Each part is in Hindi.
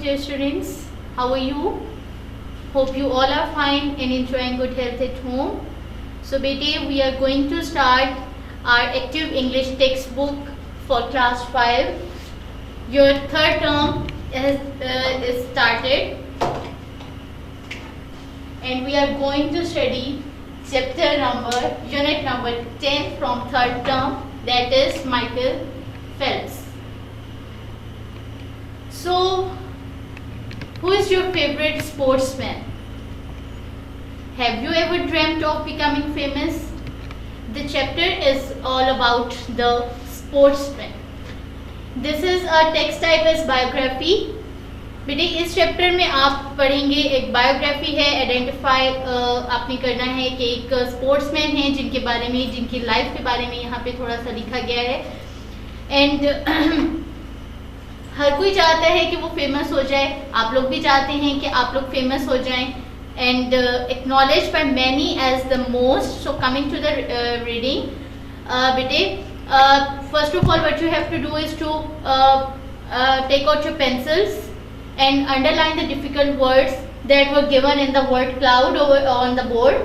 dear students. How are you? Hope you all are fine and enjoying good health at home. So beta, we are going to start our active English textbook for class 5. Your third term is started and we are going to study unit number 10 from third term, that is Michael Phelps. So, who is your favorite sportsman? Have you ever dreamt of becoming famous? The chapter is all about the sportsman. This is a text type as biography. बेटे इस चैप्टर में आप पढ़ेंगे एक बायोग्राफी है, आइडेंटिफाई आपने करना है कि एक स्पोर्ट्समैन है जिनके बारे में, जिनकी लाइफ के बारे में यहाँ पे थोड़ा सा लिखा गया है. एंड हर कोई चाहता है कि वो फेमस हो जाए, आप लोग भी चाहते हैं कि आप लोग फेमस हो जाएं. And acknowledge by many as the most. So coming to the reading बेटे, first of all what you have to do is to take out your pencils and underline the difficult words that were given in the word cloud on the board.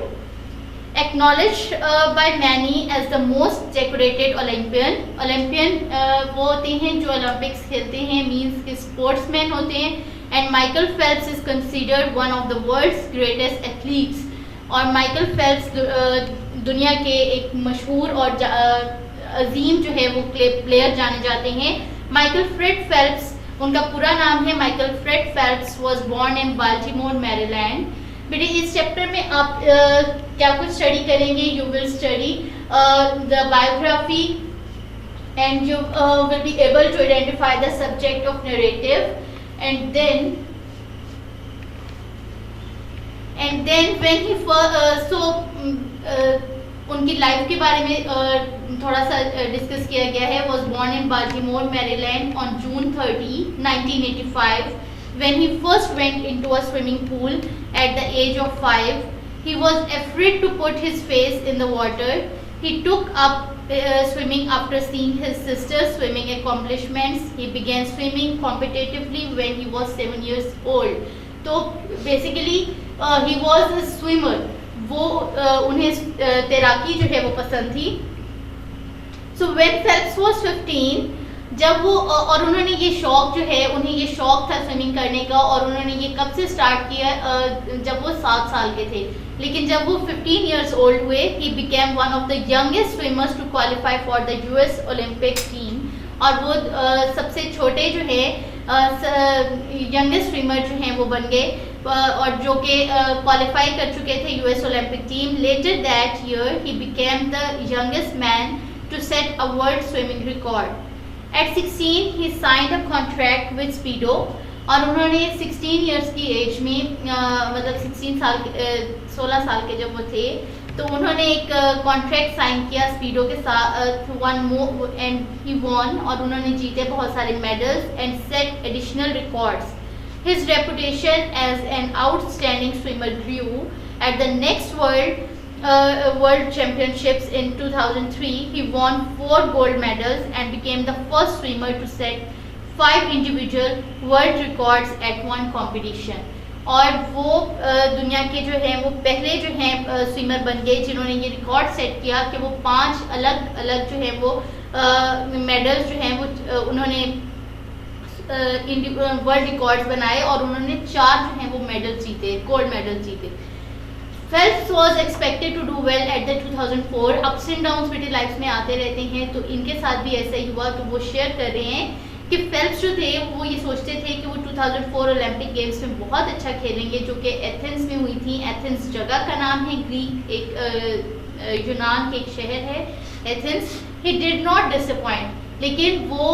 Acknowledged by many as the most decorated Olympian. Olympian वो होते हैं जो Olympics खेलते हैं, means कि sportsmen होते हैं. And Michael Phelps is considered one of the world's greatest athletes. और Michael Phelps दुनिया के एक मशहूर और अजीम जो है वो प्लेयर जाने जाते हैं. Michael Fred Phelps, उनका पूरा नाम है Michael Fred Phelps, was born in Baltimore Maryland. बेटे इस चैप्टर में आप क्या कुछ स्टडी करेंगे? You will study the biography and you will be able to identify the subject of narrative. And then when he उनकी लाइफ के बारे में थोड़ा सा डिस्कस किया गया है. Was born in Baltimore Maryland on June 30, 1985. When he first went into a swimming pool at the age of 5, he was afraid to put his face in the water. He took up swimming after seeing his sister's swimming accomplishments. He began swimming competitively when he was 7 years old. तो basically he was a swimmer. वो उन्हें तैराकी जो है वो पसंद थी. सो व्हेन फेल्प्स वाज 15, जब वो और उन्होंने ये शौक जो है, उन्हें ये शौक था स्विमिंग करने का, और उन्होंने ये कब से स्टार्ट किया? जब वो 7 साल के थे. लेकिन जब वो 15 इयर्स ओल्ड हुए, he became one of the youngest swimmers to qualify for the US Olympic team. और वो सबसे छोटे जो है यंगेस्ट स्विमर जो हैं वो बन गए, और जो कि क्वालिफाई कर चुके थे US Olympic team. Later that year he became the youngest man to set a world swimming record. At 16 he signed a contract with Speedo. और उन्होंने 16 इयर्स की एज में मतलब 16 साल के जब वो थे, तो उन्होंने एक कॉन्ट्रैक्ट साइन किया स्पीडो के साथ. एंड ही वॉन, और उन्होंने जीते बहुत सारे medals and set additional records. His reputation as an outstanding swimmer grew. At the next World Championships in 2003, he won 4 gold medals and became the first swimmer to set 5 individual world records at one competition. और वो दुनिया के जो हैं वो पहले जो हैं स्विमर बन गए जिन्होंने ये रिकॉर्ड सेट किया कि वो 5 अलग अलग जो हैं वो मेडल्स जो हैं वो उन्होंने वर्ल्ड रिकॉर्ड्स बनाए, और उन्होंने 4 जो हैं वो मेडल जीते, गोल्ड मेडल जीते. Phelps was expected to do well at the 2004. Ups and downs बेटे लाइफ में आते रहते हैं, तो इनके साथ भी ऐसा ही हुआ. तो वो शेयर कर रहे हैं कि फेल्प्स जो थे वो ये सोचते थे कि वो 2004 ओलंपिक गेम्स में बहुत अच्छा खेलेंगे, जो कि एथेंस में हुई थी. एथेंस जगह का नाम है, ग्रीक एक यूनान के एक शहर है Athens. He did not disappoint, लेकिन वो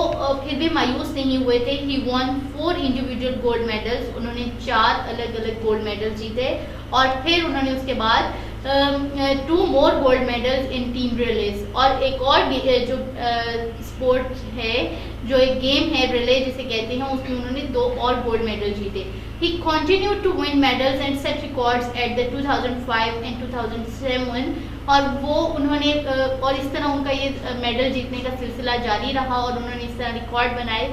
फिर भी मायूस नहीं हुए थे. He won 4 individual gold medals. उन्होंने 4 अलग अलग गोल्ड मेडल जीते, और फिर उन्होंने उसके बाद 2 more gold medals in team relays. और एक और जो स्पोर्ट है, जो एक गेम है रिले जिसे कहते हैं, उसमें उन्होंने 2 और गोल्ड मेडल जीते. He continued to win medals and set records at the 2005 and 2007. और वो उन्होंने और इस तरह उनका ये मेडल जीतने का सिलसिला जारी रहा, और उन्होंने इस तरह रिकॉर्ड बनाए.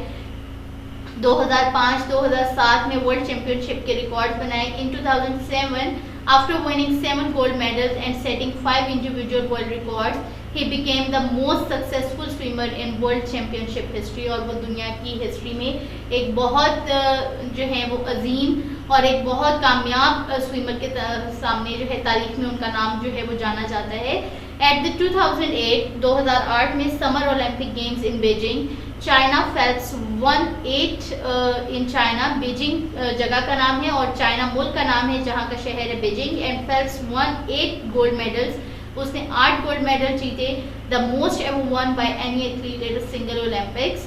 2005, 2007 में वर्ल्ड चैंपियनशिप के रिकॉर्ड बनाए. इन 2007, after winning 7 gold medals and setting 5 individual world records, he became the most successful swimmer in world championship history. और वो दुनिया की हिस्ट्री में एक बहुत जो है वो अजीम और एक बहुत कामयाब स्विमर के सामने जो है तारीख में उनका नाम जो है वो जाना जाता है. एट द 2008 में summer Olympic games in Beijing, China Phelps one 8 in China. Beijing जगह का नाम है और चाइना मुल्क का नाम है जहाँ का शहर है Beijing. And Phelps one 8 gold medals. उसने 8 गोल्ड मेडल जीते, the most ever one by any athlete at a single Olympics.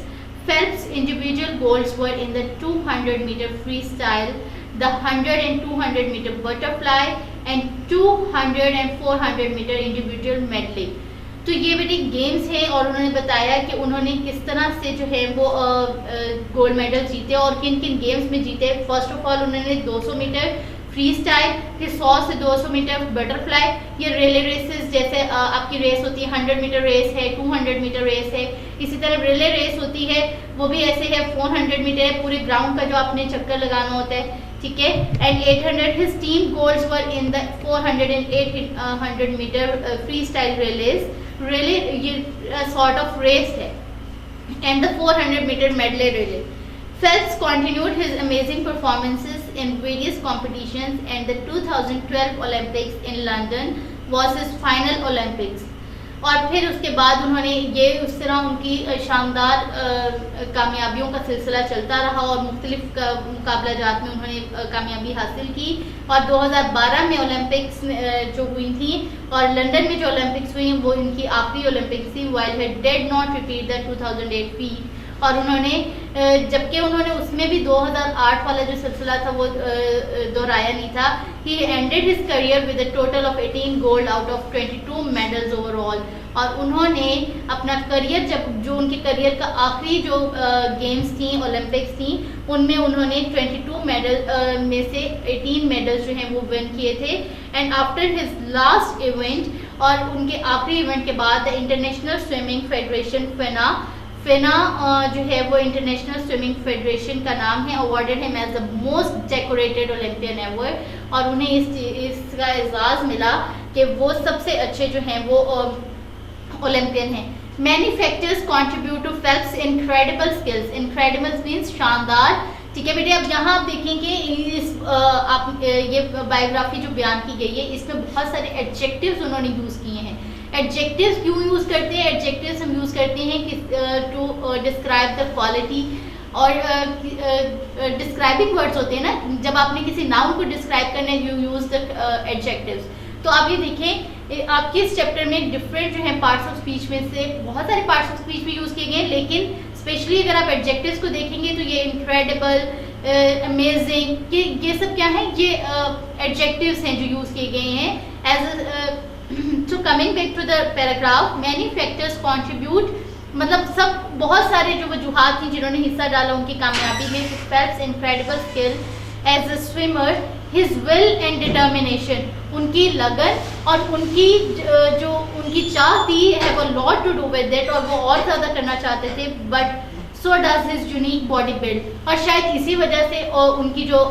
Phelps' individual goals were in the 200-meter freestyle, the 100 and 200-meter butterfly, and 200 and 400-meter individual medley. तो ये बेटी गेम्स है और उन्होंने बताया कि उन्होंने किस तरह से जो है वो गोल्ड मेडल जीते और किन किन गेम्स में जीते. फर्स्ट ऑफ ऑल उन्होंने 200 मीटर फ्री स्टाइल, फिर 100 से 200 मीटर बटरफ्लाई. ये रिले रेसेस जैसे आपकी रेस होती है, 100 मीटर रेस है, 200 मीटर रेस है, इसी तरह रिले रेस होती है, वो भी ऐसे है. 400 मीटर है, पूरे ग्राउंड का जो आपने चक्कर लगाना होता है, ठीक है. And 800 his team goals were in the 400 and 800 meter freestyle relays. Relay ये सॉर्ट ऑफ रेस है. And the 400 meter medley relay. Phelps continued his amazing performances in various competitions, and the 2012 Olympics in London was his final Olympics. और फिर उसके बाद उन्होंने ये उस तरह उनकी शानदार कामयाबियों का सिलसिला चलता रहा और मुख्तलिफ मुकाबला जात में उन्होंने कामयाबी हासिल की. और 2012 में ओलंपिक्स जो हुई थी और लंदन में जो ओलंपिक्स हुई वो इनकी आखिरी ओलंपिक्स थी. while he did not repeat the 2008 feat. और उन्होंने जबकि उन्होंने उसमें भी 2008 वाला जो सिलसिला था वो दोहराया नहीं था. He ended his career with a total of 18 gold out of 22 medals overall. और उन्होंने अपना करियर जो उनके करियर का आखिरी जो गेम्स थी, ओलंपिक्स थी, उनमें उन्होंने 22 मेडल में से 18 मेडल्स जो हैं वो विन किए थे. And after his last event और उनके आखिरी इवेंट के बाद the international swimming federation FINA जो है वो इंटरनेशनल स्विमिंग फेडरेशन का नाम है, awarded him as the most decorated Olympian ever. और उन्हें इसका एजाज़ मिला कि वो सबसे अच्छे जो हैं वो ओलंपियन हैं. Many factors contribute to Phelps incredible skills. Incredible means शानदार, ठीक है बेटे. अब यहाँ आप देखेंगे इस आप ये बायोग्राफी जो बयान की गई है इसमें बहुत सारे एडजेक्टिव्स उन्होंने यूज़ किए हैं. एडजेक्टिव्स क्यों यूज़ करते हैं? एडजेक्टिव्स हम यूज़ करते हैं कि टू डिस्क्राइब द क्वालिटी. और डिस्क्राइबिंग वर्ड्स होते हैं ना, जब आपने किसी नाउन को डिस्क्राइब करना है यू यूज़ द एडजेक्टिव्स. तो आप ये देखें आपके इस चैप्टर में डिफरेंट जो है पार्ट्स ऑफ स्पीच में से बहुत सारे पार्ट्स ऑफ स्पीच भी यूज़ किए गए हैं, लेकिन स्पेशली अगर आप एडजेक्टिव्स को देखेंगे तो ये इनक्रेडिबल, अमेजिंग, ये सब क्या है? ये एडजेक्टिव्स हैं जो यूज़ किए गए हैं. As So coming back to the paragraph, many factors contribute, मतलब सब बहुत सारे जो वजूहात थी जिन्होंने हिस्सा डाला उनकी कामयाबी में. Phelps' incredible skill as a swimmer, his will and determination, उनकी लगन और उनकी जो उनकी चाह थी have a lot to do with it, और वो और ज़्यादा करना चाहते थे. But so does his unique body build, और शायद इसी वजह से उनकी जो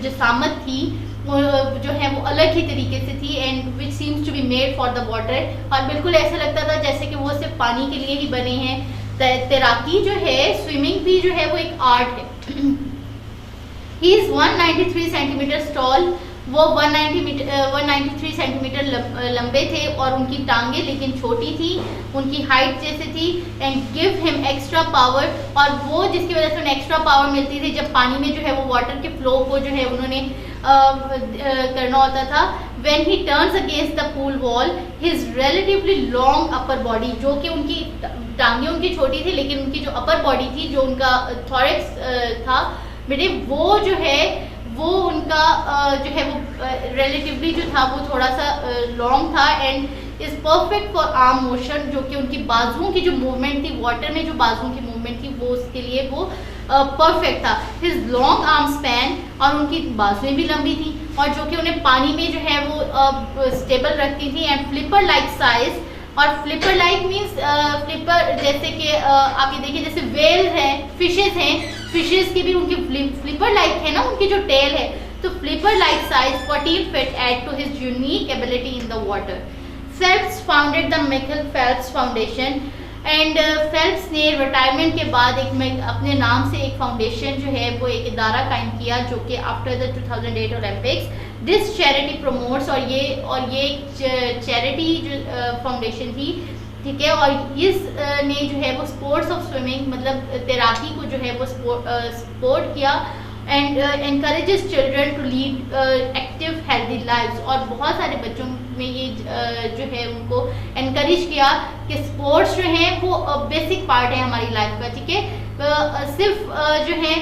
जिसामत थी जो है वो अलग ही तरीके से थी. And which seems to be made for the water, और बिल्कुल ऐसा लगता था जैसे कि वो सिर्फ पानी के लिए ही बने हैं. तैराकी जो है, स्विमिंग भी जो है वो एक आर्ट है. He is 193 centimetre toll. वो 193 सेंटीमीटर लंबे थे और उनकी टांगे लेकिन छोटी थी, उनकी हाइट जैसे थी. And give him extra power, और वो जिसकी वजह से उन्हें एक्स्ट्रा पावर मिलती थी जब पानी में जो है वो वाटर के फ्लो को जो है उन्होंने करना होता था. When he turns against the pool wall, his relatively long upper body, जो कि उनकी टांगे उनकी छोटी थी लेकिन उनकी जो अपर बॉडी थी, जो उनका थॉरेक्स था बेटे, वो जो है वो उनका जो है वो रिलेटिवली जो था वो थोड़ा सा लॉन्ग था. And is perfect for arm motion, जो कि उनकी बाजुओं की जो मूवमेंट थी, वाटर में जो बाजुओं की मूवमेंट थी वो उसके लिए वो परफेक्ट था. हिज लॉन्ग आर्म स्पैन, और उनकी बाजुएं भी लंबी थी और जो कि उन्हें पानी में जो है वो स्टेबल रखती थी. एंड फ्लिपर लाइक साइज, और फ्लिपर लाइक मीन्स फ्लिपर जैसे कि आप ये देखिए जैसे वेल हैं, फिशेज हैं, फिशेस की भी उनकी फ्लिपर लाइक है ना, उनकी जो टेल है, तो flipper like size 14 feet add to his unique ability in the water. Phelps founded the Michael Phelps Foundation and Phelps ने रिटायरमेंट के बाद अपने नाम से एक फाउंडेशन जो है वो एक इदारा कायम किया जो कि after the 2008 Olympics this charity promotes, और ये चैरिटी जो फाउंडेशन थी, ठीक है, और इस ने जो है वो स्पोर्ट्स ऑफ स्विमिंग मतलब तैराकी को जो है वो सपोर्ट किया and encourages children to lead active healthy lives, और बहुत सारे बच्चों में ये जो है उनको encourage किया कि स्पोर्ट्स जो है वो बेसिक पार्ट है हमारी लाइफ का, ठीक है। सिर्फ जो है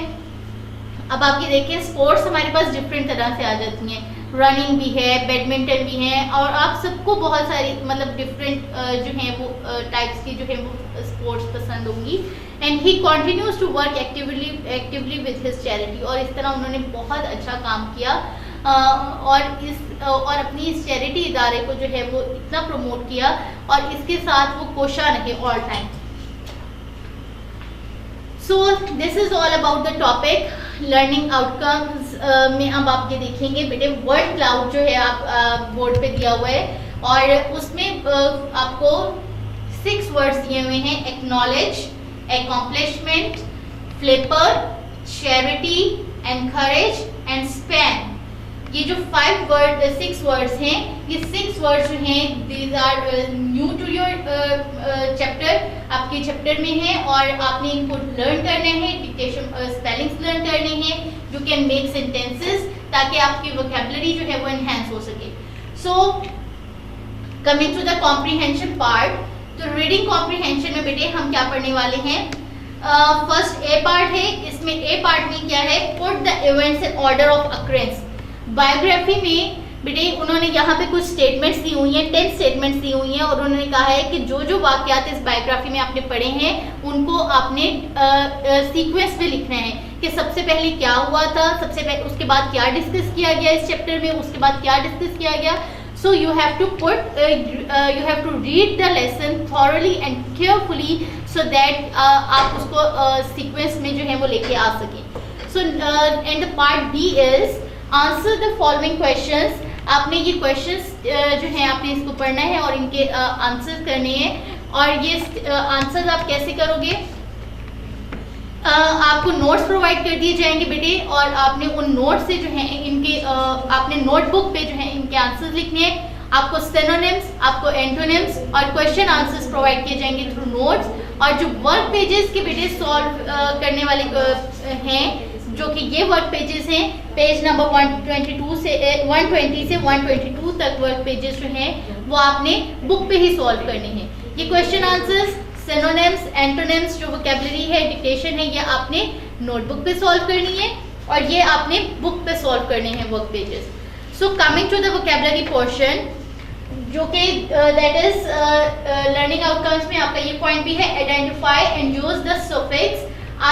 अब आप ये देखें स्पोर्ट्स हमारे पास डिफरेंट तरह से आ जाती हैं, रनिंग भी है, बैडमिंटन भी है, और आप सबको बहुत सारी मतलब डिफरेंट जो हैं वो टाइप्स की जो है वो स्पोर्ट्स पसंद होंगी। And he continues to work actively with his charity, और इस तरह उन्होंने बहुत अच्छा काम किया और अपनी इस चैरिटी इदारे को जो है वो इतना प्रमोट किया और इसके साथ वो कोशा रहे all time. So this is all about the topic learning outcomes. में अब आप ये देखेंगे बेटे वर्ड क्लाउड जो है आप बोर्ड पे दिया हुआ है और उसमें आपको 6 वर्ड्स दिए हुए हैं, acknowledge, accomplishment, flipper, charity, encourage and span। ये जो 6 वर्ड्स हैं, ये 6 वर्ड्स जो हैं these are new to your chapter, आपके चैप्टर में है और आपने इनको लर्न करने हैं, डिक्टेशन स्पेलिंग्स लर्न करने हैं, यू कैन मेक सेंटेंसेस ताकि आपकी वोकैबुलरी जो है वो एनहेंस हो सके। So coming to the comprehension part, तो रीडिंग कॉम्प्रीहेंशन में बेटे हम क्या पढ़ने वाले हैं, फर्स्ट ए पार्ट है, इसमें ए पार्ट में क्या है, put the events in order of occurrences. Biography में बेटे उन्होंने यहाँ पे कुछ स्टेटमेंट्स दी हुई हैं, 10 स्टेटमेंट्स दी हुई हैं और उन्होंने कहा है कि जो जो वाकयात इस बायोग्राफी में आपने पढ़े हैं उनको आपने सीक्वेंस में लिखना है कि सबसे पहले क्या हुआ था, सबसे पहले उसके बाद क्या डिस्कस किया गया इस चैप्टर में, उसके बाद क्या डिस्कस किया गया। So you have to read the lesson thoroughly and carefully so that आप उसको sequence में जो है वो लेके आ सकें। So and the part B is answer the following questions। आपने ये questions जो है आपने इसको पढ़ना है और इनके आंसर्स करने हैं और ये आंसर्स आप कैसे करोगे, आपको नोट्स प्रोवाइड कर दिए जाएंगे बेटे और आपने उन नोट्स से जो है इनके आपने नोटबुक पे जो है इनके आंसर्स लिखने हैं। आपको सिनोनिम्स, आपको एंटोनिम्स और क्वेश्चन आंसर्स प्रोवाइड किए जाएंगे थ्रू नोट्स, और जो वर्क पेजेस के बेटे सॉल्व करने वाले हैं जो कि ये वर्क पेजेस हैं, पेज नंबर 120 से 122 तक वर्क पेजेस जो हैं वो आपने बुक पे ही सॉल्व करने हैं। ये क्वेश्चन आंसर्स, सिनोनिम्स, एंटोनिम्स, जो वोकैबुलरी है, डिक्टेशन है, ये आपने नोटबुक पे सॉल्व करनी है और ये आपने बुक पे सॉल्व करने हैं work pages. So coming to the vocabulary portion जो कि दैट इज लर्निंग आउटकम्स में आपका ये पॉइंट भी है, identify and use the suffix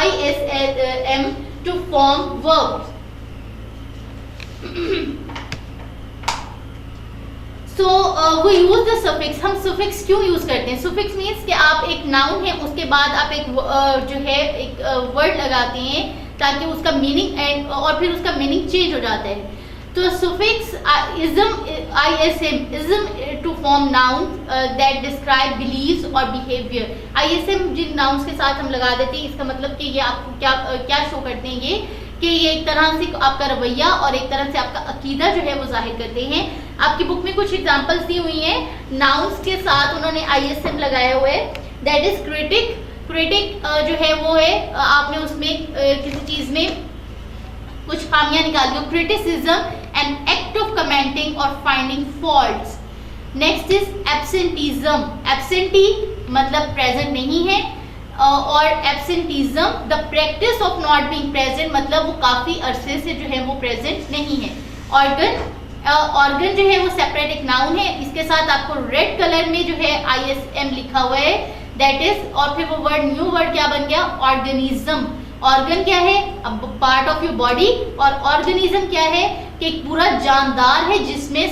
ISM to form verbs. So वो यूज द सफिक्स, हम सफिक्स क्यों यूज करते हैं, सफिक्स मीन्स कि आप एक नाउन है उसके बाद आप एक जो है एक वर्ड लगाते हैं ताकि उसका मीनिंग एंड और फिर उसका मीनिंग चेंज हो जाता है। तो suffix ISM to form noun that describe believes और बिहेवियर। ISM जिन नाउन्स के साथ हम लगा देते हैं इसका मतलब कि ये आपको क्या शो करते हैं, ये कि ये एक तरह से आपका रवैया और एक तरह से आपका अकीदा जो है वो जाहिर करते हैं। आपकी बुक में कुछ एग्जांपल्स दी हुई हैं, नाउन्स के साथ उन्होंने ISM लगाया हुआ है, दैट इज क्रिटिक। क्रिटिक जो है वो है आपने उसमें किसी चीज में कुछ खामियां निकाली हो, criticism an act of commenting और finding faults. Next is absenteeism, absentee मतलब प्रेजेंट नहीं है और absenteeism the practice of not being present मतलब वो काफी अरसे से जो है वो प्रेजेंट नहीं है। ऑर्गन जो है वो सेपरेट एक नाउन है, इसके साथ आपको रेड कलर में जो है ISM लिखा हुआ है, दैट इज, और फिर वो वर्ड न्यू वर्ड क्या बन गया, ऑर्गेनिज्म। ऑर्गन क्या है, अब पार्ट ऑफ योर बॉडी, और ऑर्गेनिज्म क्या है कि एक पूरा जानदार है जिसमें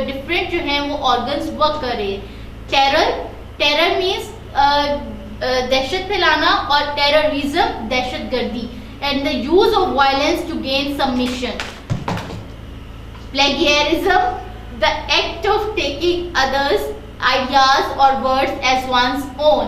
डिफरेंट जो है वो ऑर्गन्स वर्क कर रहे हैं। टेरर मीन्स दहशत फैलाना और टेररिज्म दहशत गर्दी। and the use of violence to gain submission. Plagiarism, the act of taking others' ideas or words as one's own,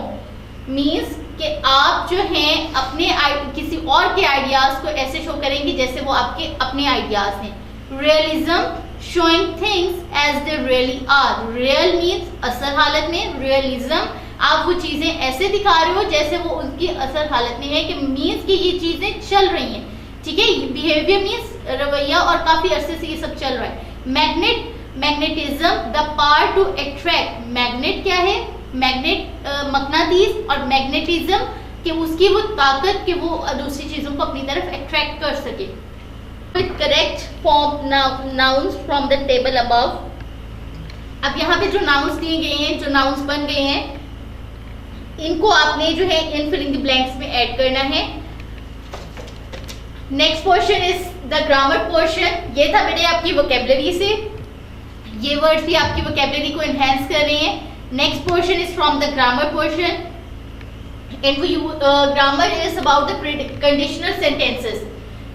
means कि आप जो हैं अपने किसी और के आइडियाज को ऐसे शो करेंगे जैसे वो आपके अपने आइडियाज हैं. Realism, showing things as they really are. Real means असल हालत में, realism आप वो चीजें ऐसे दिखा रहे हो जैसे वो उनकी असल हालत में है, कि मीन्स कि ये चीजें चल रही हैं. ठीक है, बिहेवियर मीन्स रवैया, और काफी अरसे से ये सब चल रहा है. Magnet, magnetism, the power to attract. Magnet क्या है? मैग्नेट मकनातीस, और मैग्नेटिज्म कि उसकी वो ताकत कि वो दूसरी चीजों को अपनी तरफ अट्रैक्ट कर सके. Correct form nouns from the table above. अब यहाँ पे जो नाउन्स दिए गए हैं, जो नाउन्स बन गए हैं, इनको आपने जो है इन फिलिंग द ब्लैंक्स में ऐड करना है. Next portion is the grammar portion. ये था बेटे आपकी वोकेबलरी से, ये वर्ड्स भी आपकी वोकेबलरी को एनहेंस कर रहे हैं. Next portion is from the grammar portion, and grammar is about the conditional sentences.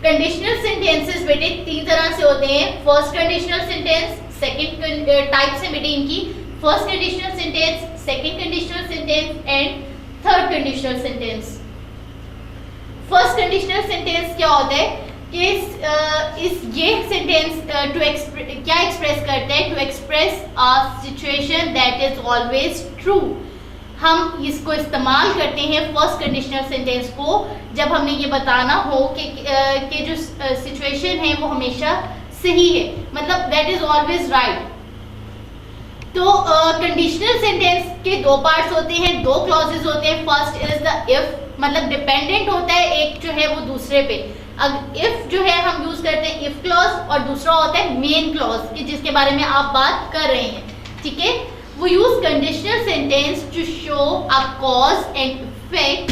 Conditional sentences बेटे तीन तरह से होते हैं. First conditional sentence, second type से बेटे इनकी. First conditional sentence, second conditional sentence and third conditional sentence. First conditional sentence क्या होता है कि ये सेंटेंस क्या एक्सप्रेस करता है? To express a situation that is always true. हम इसको इस्तेमाल करते हैं फर्स्ट कंडीशनल सेंटेंस को जब हमने ये बताना हो कि जो सिचुएशन है वो हमेशा सही है, मतलब दैट इज ऑलवेज राइट. तो कंडीशनल सेंटेंस के दो पार्ट्स होते हैं, दो क्लॉजेज होते हैं. फर्स्ट इज द इफ, मतलब डिपेंडेंट होता है एक जो है वो दूसरे पे. अब इफ जो है हम यूज करते हैं इफ क्लॉज, और दूसरा होता है मेन क्लॉज कि जिसके बारे में आप बात कर रहे हैं. ठीक है, वो use conditional sentence to show a cause and effect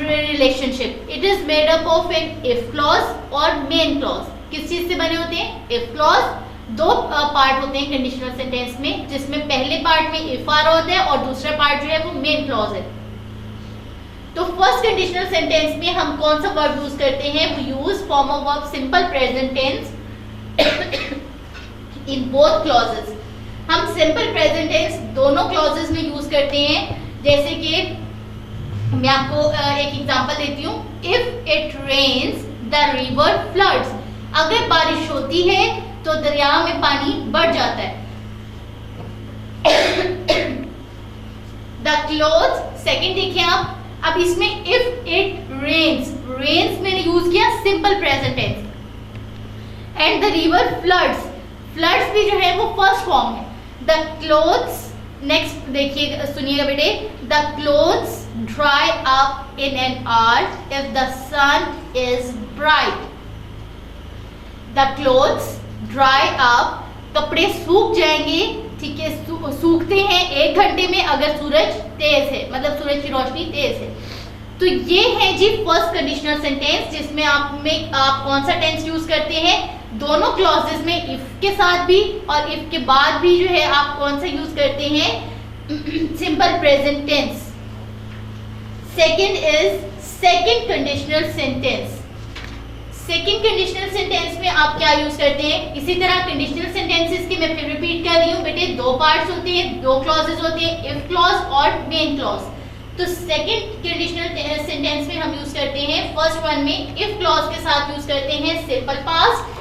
relationship. It is made up of an if clause और मेन क्लॉज. किस चीज से बने होते हैं? If clause. दो पार्ट होते हैं कंडीशनल सेंटेंस में, जिसमें पहले पार्ट में इफ आर होता है और दूसरा पार्ट जो है वो मेन क्लॉज है. तो फर्स्ट कंडीशनल सेंटेंस में हम कौन सा वर्ब यूज करते हैं? We use form of verb simple present tense in both clauses. हम सिंपल प्रेजेंट टेंस दोनों क्लॉजेस में यूज करते हैं. जैसे कि मैं आपको एक एग्जांपल देती हूँ. If it rains the river floods. अगर बारिश होती है तो दरिया में पानी बढ़ जाता है. द क्लोथ, सेकेंड देखिए आप. अब इसमें इफ इट रेन्स, रेन्स मैंने यूज किया simple present tense. And the river floods, floods भी जो है वो फर्स्ट फॉर्म है. द क्लोथ्स, नेक्स्ट देखिए सुनिएगा बेटे. The clothes dry up in an hour if the sun is bright. The clothes dry up, कपड़े सूख जाएंगे. ठीक है, सूखते हैं 1 घंटे में अगर सूरज तेज है, मतलब सूरज की रोशनी तेज है. तो ये है जी फर्स्ट कंडीशनल सेंटेंस, जिसमें आप कौन सा टेंस यूज करते हैं? दोनों क्लॉजेस में इफ के साथ भी और इफ के बाद भी जो है आप कौन सा यूज करते हैं? Simple present tense. Second is second conditional sentence. Second conditional sentence में आप क्या यूज करते हैं? इसी तरह कंडीशनल सेंटेंसेस की मैं फिर रिपीट कर रही हूँ बेटे. दो पार्ट्स होते हैं, दो क्लॉजेस होते हैं, इफ क्लॉज और मेन क्लॉज. तो सेकंड कंडीशनल सेंटेंस में हम यूज करते हैं फर्स्ट वन में इफ क्लॉज के साथ यूज करते हैं सिंपल पास्ट,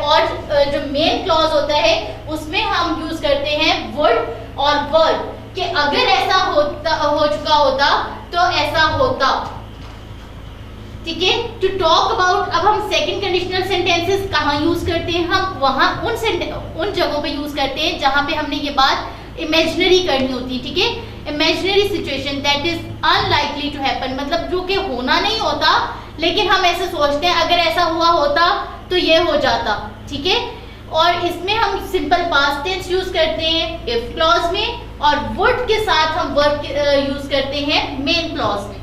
और जो मेन क्लॉज होता है उसमें हम यूज करते हैं वुड और वर, कि अगर ऐसा हो चुका होता तो ऐसा होता. ठीक है, टू टॉक अबाउट. अब हम सेकंड कंडीशनल सेंटेंसेस कहाँ यूज करते हैं? हम वहां उन जगहों पे यूज करते हैं जहां पे हमने ये बात इमेजिनरी करनी होती है. ठीक है, imaginary situation that is unlikely to happen, मतलब जो कि होना नहीं होता लेकिन हम ऐसे सोचते हैं अगर ऐसा हुआ होता तो ये हो जाता. ठीक है, और इसमें हम सिंपल पास्ट टेंस यूज करते हैं इफ क्लॉज में, और वुड के साथ हम वर्ब यूज करते हैं मेन क्लॉज में.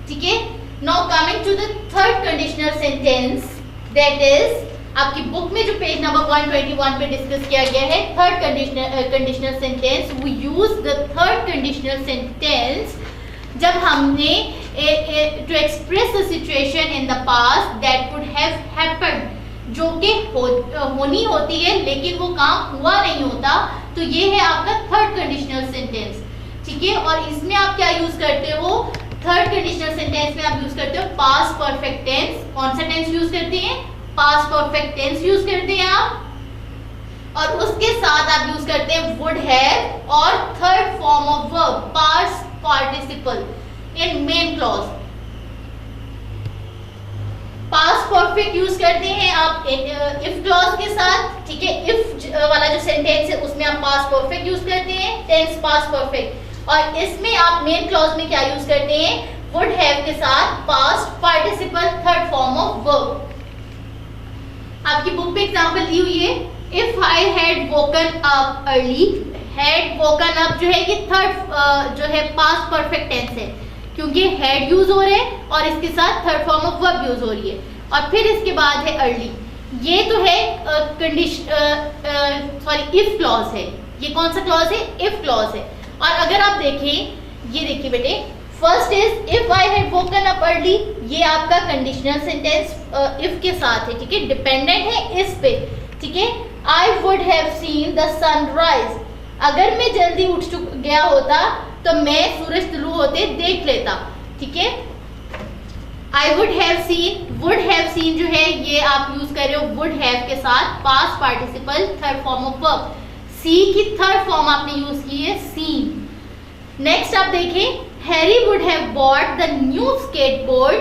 ठीक है, now coming to the third conditional sentence, that is आपकी बुक में जो पेज नंबर 121 पे डिस्कस किया गया है. Third conditional sentence, we use the third conditional sentence जब हमने to express a situation in the past that could have happened, जो कि होनी होती है लेकिन वो काम हुआ नहीं होता, तो ये है आपका थर्ड कंडीशनल सेंटेंस, ठीक है। और इसमें आप क्या यूज करते हो, थर्ड कंडीशनल सेंटेंस में आप यूज करते हो पास्ट परफेक्ट टेंस। कौन सा टेंस यूज करते हैं, पास्ट परफेक्ट टेंस यूज करते हैं आप, और उसके साथ आप यूज करते हैं वुड हैव और third form of verb past participle in main clause. Past perfect use करते हैं आप इफ क्लॉज के साथ, ठीक है। इफ वाला जो सेंटेंस है उसमें आप पास्ट परफेक्ट यूज करते हैं, टेंस पास्ट परफेक्ट, और इसमें आप मेन क्लॉज में क्या यूज करते हैं, वुड हैव के साथ past participle third form of verb. आपकी बुक पे एग्जांपल दी हुई है, if I had woken up early. Had woken up जो है ये थर्ड जो है पास्ट परफेक्ट टेंस है, क्योंकि हैड यूज हो रहे हैं और इसके साथ third form of verb use हो रही है, और फिर इसके बाद है अर्ली। ये तो है इफ क्लॉज है। ये कौन सा क्लॉज है, इफ क्लॉज है। और अगर आप देखें, ये देखिए बेटे, first is if I had woken up early, ये आपका कंडीशनल सेंटेंस इफ के साथ है, ठीक है, डिपेंडेंट है इस पे, ठीक है। I would have seen the sunrise, अगर मैं जल्दी उठ गया होता तो मैं सूरज तुलू होते देख लेता, ठीक है। आई वुड हैव सीन जो है ये आप यूज कर रहे हो वुड हैव के साथ past participle third form of verb. See की थर्ड फॉर्म आपने यूज की है सीन। नेक्स्ट आप देखें, Harry would have bought the new skateboard.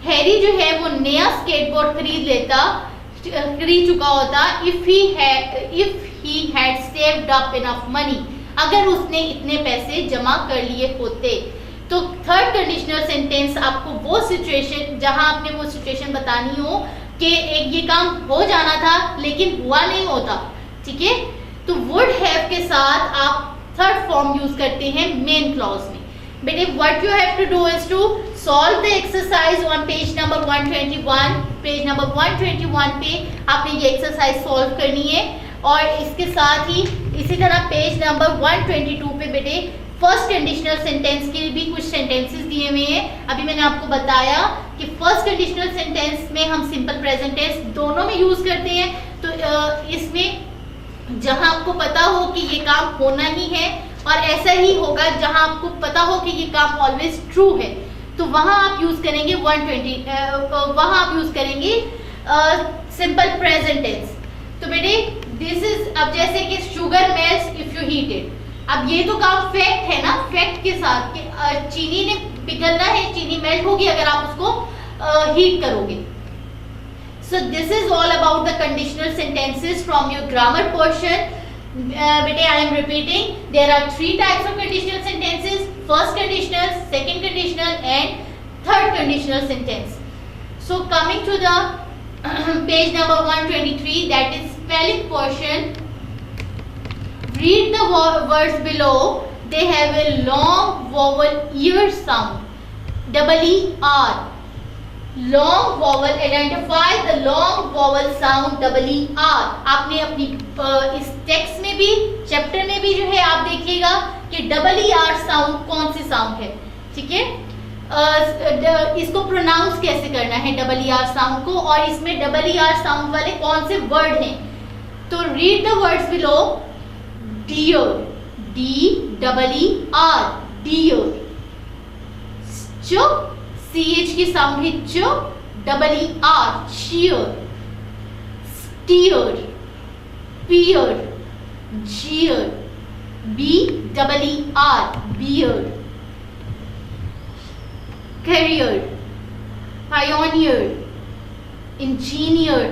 Harry जो है वो नया स्केटबोर्ड खरीद चुका होता if he had saved up enough money, अगर उसने इतने पैसे जमा कर लिए होते। तो थर्ड कंडीशनल सेंटेंस आपको वो सिचुएशन, जहां आपने वो सिचुएशन बतानी हो कि एक ये काम हो जाना था लेकिन हुआ नहीं होता, ठीक है, तो वुड हैव के साथ आप थर्ड फॉर्म यूज करते हैं मेन क्लॉज में। बेटे what you have to do is to solve the exercise on page number 121। Page number 121 पे आपने ये एक्सरसाइज सॉल्व करनी है, और इसके साथ ही इसी तरह पेज नंबर 122 पे बेटे फर्स्ट कंडीशनल सेंटेंस के भी कुछ सेंटेंसेस दिए हुए हैं। अभी मैंने आपको बताया कि फर्स्ट कंडीशनल सेंटेंस में हम सिंपल प्रेजेंट टेंस दोनों में यूज करते हैं, तो इसमें जहां आपको पता हो कि ये काम होना ही है, और ऐसा ही होगा जहां आपको पता हो कि ये काम ऑलवेज ट्रू है, तो वहां आप यूज करेंगे 120, वहां आप यूज करेंगे सिंपल प्रेजेंट टेंस। तो बेटे दिस इज, अब जैसे कि sugar melts if you heat it, अब ये तो काम फैक्ट है ना, फैक्ट के साथ कि चीनी ने पिघलना है, चीनी मेल्ट होगी अगर आप उसको हीट करोगे। So this is all about the conditional sentences from your grammar portion. Bete I am repeating, there are 3 types of conditional sentences: first conditional, second conditional, and third conditional sentence. So coming to the page number 123, that is spelling portion. Read the words below. They have a long vowel ear sound, ER. Long vowel, identify the long vowel sound ER। आपने अपनी इस टेक्स्ट में भी, चैप्टर में भी जो है आप देखिएगा कि ER साउंड कौन सी साउंड है, ठीक है। इसको प्रोनाउंस कैसे करना है ER साउंड को, और इसमें ER साउंड वाले कौन से वर्ड हैं। तो read the words below. Dear, DEER, dear. चुप, CH की साउंड है चो, ER, cheer। steer, peer, jeer, BEER, beard। career, pioneer, engineer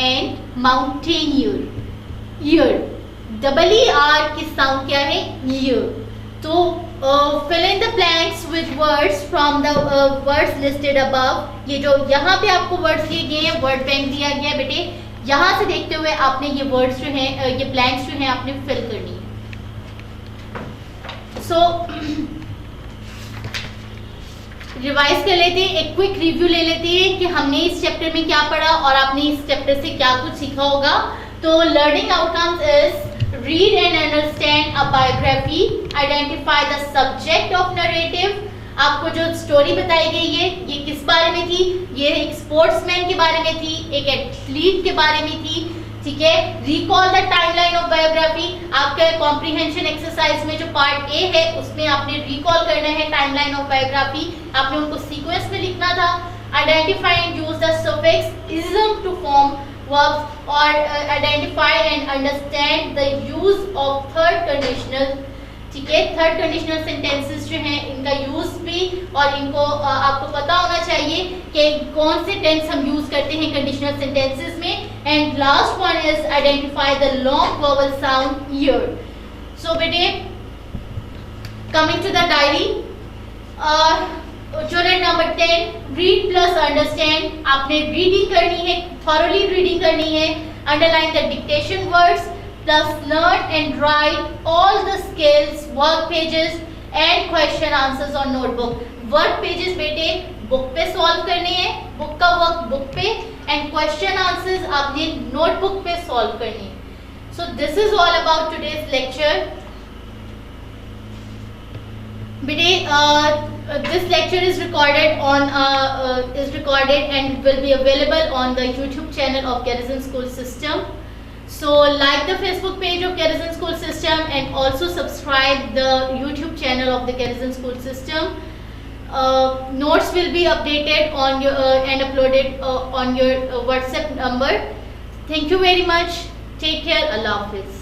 and mountaineer। ear, ER की साउंड क्या है, ear। तो fill in the blanks with words from the words listed above। ये जो यहाँ पे आपको वर्ड्स दिए गए हैं, वर्ड बैंक दिया गया है बेटे, यहाँ से देखते हुए आपने ये वर्ड्स जो हैं, ये ब्लैंक्स जो हैं आपने फिल करनी है। सो रिवाइज कर लेते हैं, एक क्विक रिव्यू ले लेते हैं कि हमने इस चैप्टर में क्या पढ़ा और आपने इस चैप्टर से क्या कुछ सीखा होगा। तो learning outcomes is read and understand a biography, identify the subject of narrative, आपको जो स्टोरी बताई गई है ये किस बारे में थी? ये एक स्पोर्ट्समैन के बारे में थी, एक एथलीट के बारे में थी, ठीक है। Recall the timeline of biography, आपका कॉम्प्रिहेंशन एक्सरसाइज में जो पार्ट ए है उसमें आपने रिकॉल करना है टाइमलाइन ऑफ बायोग्राफी, आपने उनको सीक्वेंस में लिखना था। Identify and use the suffix ism to form verbs और identify and understand the use of third conditional, ठीक है। थर्ड कंडीशनल सेंटेंसेस जो हैं इनका यूज भी, और इनको आपको पता होना चाहिए कि कौन से टेंस हम यूज करते हैं कंडीशनल सेंटेंसेस में। And last one is identify the long vowel sound ear. So बेटे, coming to the diary, unit number 10, read plus understand. आपने रीडिंग करनी है, थॉरोली रीडिंग करनी है। Underline the dictation words plus learn and write all the skills, work pages and question answers on notebook. Work pages बेटे बुक पे सॉल्व करने हैं, बुक का वर्क बुक पे, एंड क्वेश्चन आंसर्स आपने नोटबुक पे सॉल्व करनी है। So this is all about today's lecture बेटे। This lecture is recorded and will be available on the YouTube channel of Garrison School System. So like the Facebook page of Garrison School System and also subscribe the YouTube channel of the Garrison School System. Notes will be updated on your and uploaded on your WhatsApp number. Thank you very much. Take care. Allah Hafiz.